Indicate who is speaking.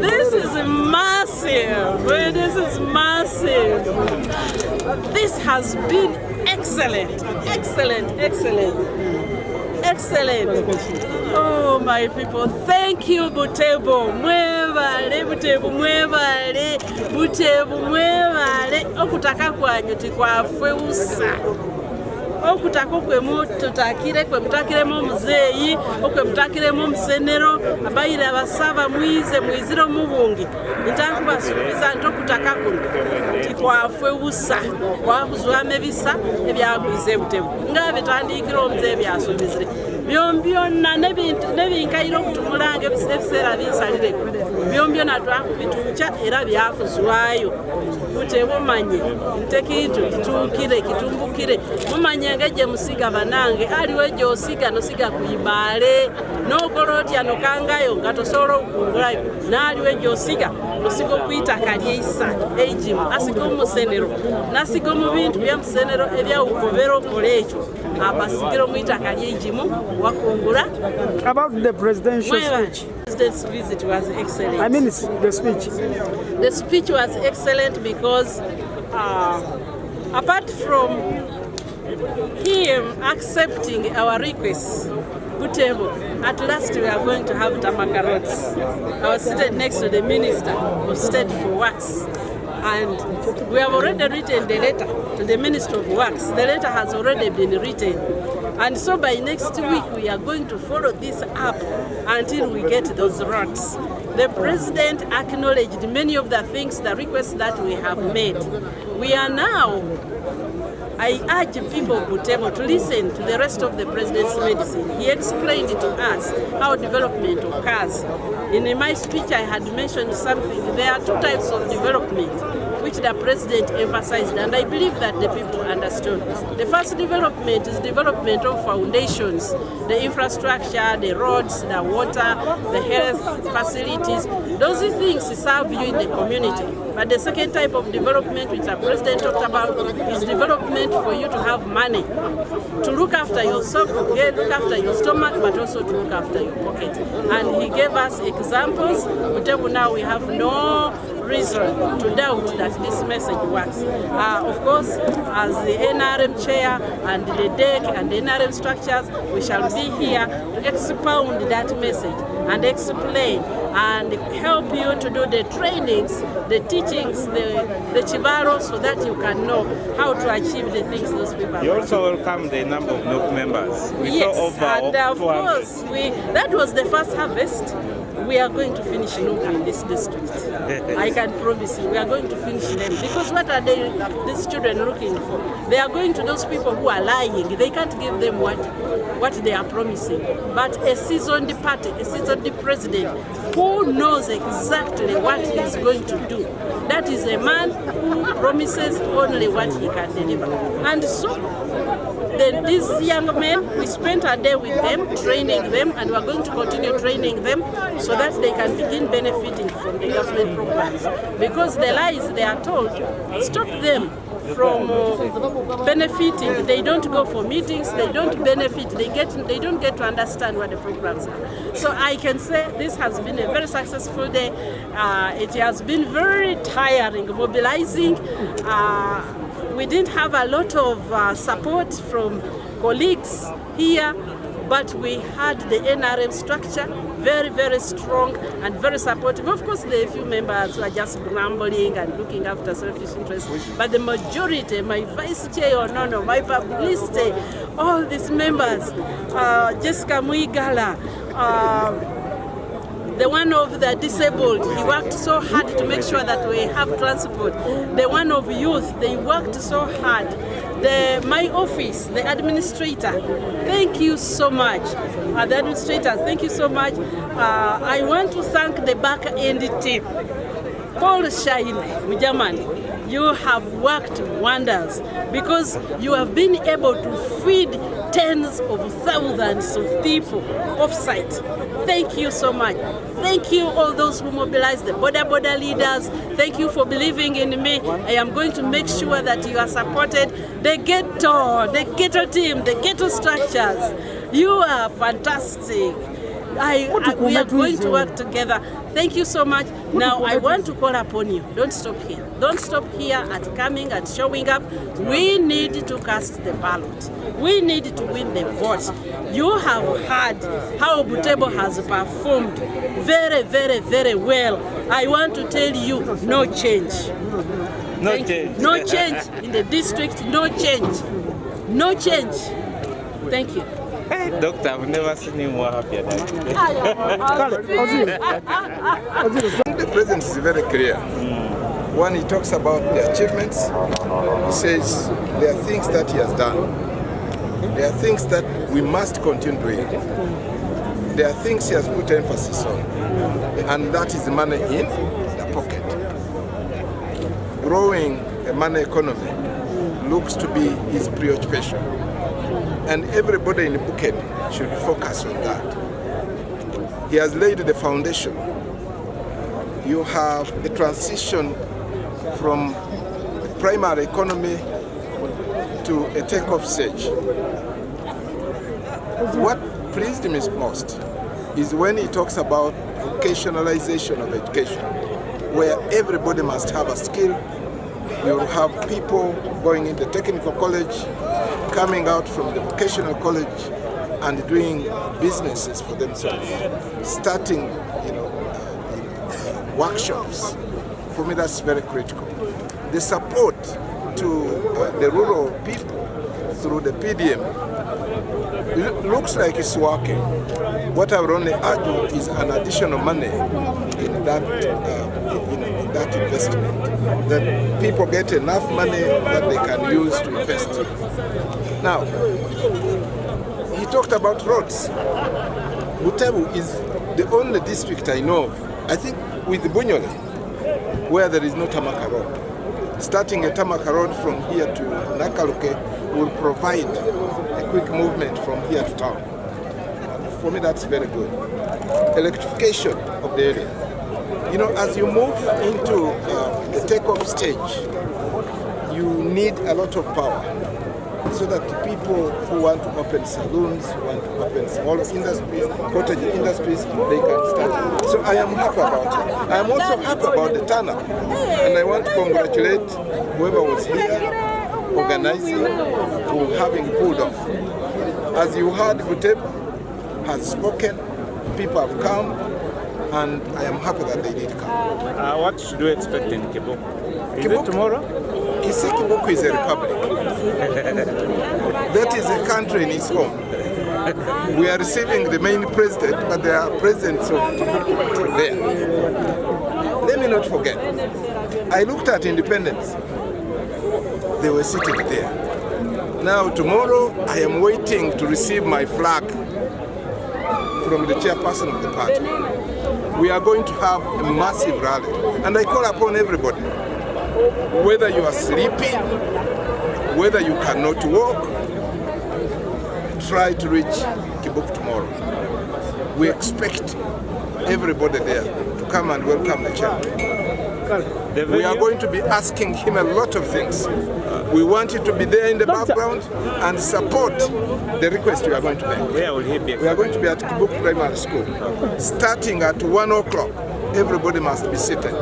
Speaker 1: This is massive. This is massive. This has been excellent. Oh, my people, thank you, Butebo. Mwevale, Butebo, mwevale, Butebo, mwevale. Okutaka kwanyu tikwafe usa. Okutaka kwe mutakire mu muzeeyi, okwe mutakire mu Musenero, abayire abasaba mwiziro mubungi. Ntakubasuubiza nti okutaka kuno tikwafe usa. Kwakuzwamu ebisa ebyagwize Butebo. Nga bitandikira omuzeeyi byasubizire. Byombyonna nebinkayira okutumulanga ebiseera binsalireko. Byombyonna twakubituuca era byakuzwayo. Butebo manye ntekintu kituukire kitumbukire. Mumanye ng'egye musiga banange aliwo gy'osiga nosiga ku ibaale n'okola otya nokangayo nga tosobola okukungulayo n'aliwo gy'osiga nosiga okuyitaka ly'eisa eigimu asiga Musenero nasiga mu bintu bya Musenero ebyawukobera okola ekyo abasigira omuyitaka ly'eigimu wakungula.
Speaker 2: About the presidential speech.
Speaker 1: The president's visit was excellent.
Speaker 2: I mean, the speech.
Speaker 1: The speech was excellent because apart from him accepting our requests, Butebo, at last we are going to have Tamaka roads. I was seated next to the Minister of State for Works, and we have already written the letter to the Minister of Works. The letter has already been written. And so by next week, we are going to follow this up until we get those roads. The President acknowledged many of the things, the requests that we have made. We are now, I urge people of Butebo to listen to the rest of the President's medicine. He explained to us how development occurs. In my speech, I had mentioned something. There are two types of development which the President emphasized, and I believe that the people understood. The first development is development of foundations, the infrastructure, the roads, the water, the health facilities. Those things serve you in the community. But the second type of development which the President talked about is development for you to have money, to look after yourself, to look after your stomach, but also to look after your pocket. And he gave us examples. Whatever now we have no reason to doubt that this message works. Of course, as the NRM chair and the DEC and the NRM structures, we shall be here to expound that message and explain and help you to do the trainings, the teachings, the chibaro, so that you can know how to achieve the things those people
Speaker 3: You also welcome the number of NOC members. We
Speaker 1: yes,
Speaker 3: saw over
Speaker 1: and of
Speaker 3: 200.
Speaker 1: course, that was the first harvest. We are going to finish NOC in this district. I can promise you, we are going to finish them. Because what are these children looking for? They are going to those people who are lying. They can't give them what they are promising. But a seasoned party, a seasoned president who knows exactly what he is going to do. That is a man who promises only what he can deliver. And so these young men, we spent a day with them, training them, and we're going to continue training them so that they can begin benefiting from the government programs. Because the lies they are told stop them from benefiting. They don't go for meetings, they don't benefit, they don't get to understand what the programs are. So I can say this has been a very successful day. It has been very tiring, mobilizing. We didn't have a lot of support from colleagues here, but we had the NRM structure very, very strong and very supportive. Of course, there are a few members who are just grumbling and looking after selfish interests, but the majority, my vice chair, my publicity, all these members, Jessica Muigala, the one of the disabled, he worked so hard to make sure that we have transport. The one of youth, they worked so hard. My office, the administrator, thank you so much. The administrators, thank you so much. I want to thank the back end team. Paul Shine, Mujamani, you have worked wonders because you have been able to feed tens of thousands of people off-site. Thank you so much. Thank you all those who mobilized, the border leaders. Thank you for believing in me. I am going to make sure that you are supported. The ghetto team, the ghetto structures, you are fantastic. We are going to work together. Thank you so much. Now, I want to call upon you. Don't stop here. Don't stop here at coming and showing up. We need to cast the ballot. We need to win the vote. You have heard how Butebo has performed very, very, very well. I want to tell you, no change.
Speaker 3: No change.
Speaker 1: No change in the district, no change. No change. Thank you.
Speaker 3: Hey, doctor, I've never seen him more happier than today.
Speaker 4: The president is very clear. When he talks about the achievements, he says there are things that he has done. There are things that we must continue doing. There are things he has put emphasis on. And that is money in the pocket. Growing a money economy looks to be his preoccupation. And everybody in the Bukit should focus on that. He has laid the foundation. You have the transition from the primary economy to a takeoff stage. What pleased me most is when he talks about vocationalization of education, where everybody must have a skill. You will have people going into technical college, coming out from the vocational college and doing businesses for themselves, starting workshops. For me, that's very critical. The support to the rural people through the PDM looks like it's working. What I would only argue is an additional money in that, in that investment, that people get enough money that they can use to invest. Now, he talked about roads. Butebo is the only district I know of, I think with Bunyole, where there is no Tamaka road. Starting a Tamaka road from here to Nakaluke will provide a quick movement from here to town. For me, that's very good. Electrification of the area. You know, as you move into the takeoff stage, you need a lot of power so that the people who want to open saloons, who want to open small industries, cottage industries, they can start. So I am happy about it. I am also happy about the turnout. And I want to congratulate whoever was here, organizing, for having pulled off. As you heard, Butebo has spoken, people have come, and I am happy that they did come.
Speaker 3: What should we expect in Kibok? Is it tomorrow?
Speaker 4: You see, Kibok is a republic. That is a country in its own. We are receiving the main president, but there are presidents of Kibok there. Let me not forget, I looked at independence. They were seated there. Now tomorrow, I am waiting to receive my flag from the chairperson of the party. We are going to have a massive rally. And I call upon everybody, whether you are sleeping, whether you cannot walk, try to reach Kibok tomorrow. We expect everybody there to come and welcome the chairman. We are going to be asking him a lot of things. We want you to be there in the background and support the request we are going to make.
Speaker 3: Where will he be?
Speaker 4: We are going to be at Kibok Primary School. Starting at 1 o'clock, everybody must be seated.